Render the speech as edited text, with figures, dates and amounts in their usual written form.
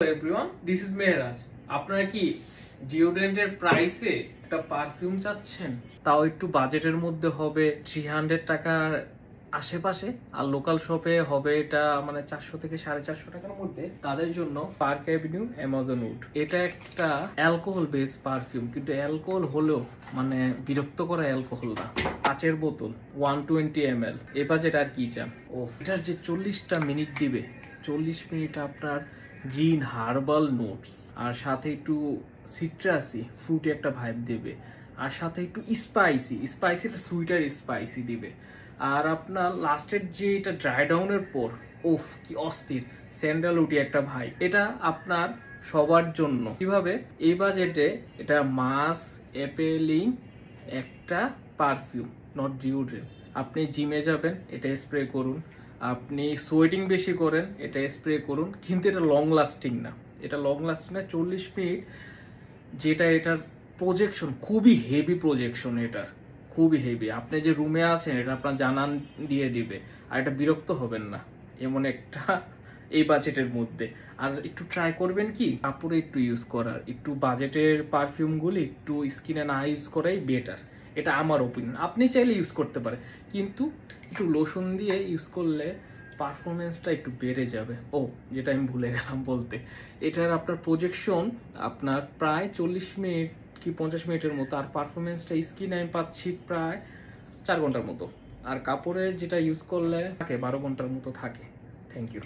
Everyone, this is Mehraj. আপনারা কি ডিওড্রেন্টের প্রাইসে একটা পারফিউম চাচ্ছেন, তাও একটু বাজেটের মধ্যে হবে 300 টাকার আশেপাশে, আর লোকাল শপে হবে এটা মানে 400 থেকে 450 টাকার মধ্যে? তাদের জন্য পার্ক অ্যাভিনিউ অ্যামাজন উড। এটা একটা অ্যালকোহল বেস পারফিউম, কিন্তু অ্যালকোহল হলেও মানে বিরক্ত করা অ্যালকোহল না। কাচের বোতল, 120 ml। এ বাজেট আর কি চান? ও এটার যে 40টা মিনিট দিবে, 40 মিনিট আপনার গ্রিন হার্বাল নোটস, আর সাথে একটু সিট্রাসি ফ্রুটি একটা ভাইব দেবে, আর সাথে একটু স্পাইসি সুইটার স্পাইসি দিবে। আর আপনার লাস্টের যে এটা ড্রাই ডাউনের পর ওফ কি অস্থির স্যান্ডালউডি একটা ভাই। এটা আপনার সবার জন্য। কিভাবে? এই বাজেটে এটা মাস অ্যাপেলিং একটা পারফিউম, নট ডিওড্রেন্ট। আপনি জিমে যাবেন, এটা স্প্রে করুন। আপনি সোয়েটিং বেশি করেন, এটা স্প্রে করুন। কিন্তু এটা লং লাস্টিং না, 40 মিনিট। যেটা এটার প্রজেকশন খুবই হেভি, প্রজেকশন এটার খুবই হেভি। আপনি যে রুমে আছেন এটা আপনার জানান দিয়ে দিবে, আর এটা বিরক্ত হবেন না এমন একটা এই বাজেটের মধ্যে। আর একটু ট্রাই করবেন কি কাপড়ে একটু ইউজ করার, একটু বাজেটের পারফিউমগুলি একটু স্কিনে না ইউজ করাই বেটার। এটা আমার ওপিনিয়ন। আপনি চাইলে ইউজ করতে পারেন, কিন্তু একটু লোশন দিয়ে ইউজ করলে পারফরমেন্সটা একটু বেড়ে যাবে। ও যেটা আমি ভুলে গেলাম বলতে, এটার আপনার প্রজেকশন আপনার প্রায় 40 মিনিট কি 50 মিনিটের মতো, আর পারফরমেন্সটা স্কিনে আমি পাচ্ছি প্রায় 4 ঘন্টার মতো। আর কাপড়ে যেটা ইউজ করলে থাকে 12 ঘন্টার মতো থাকে। Thank you.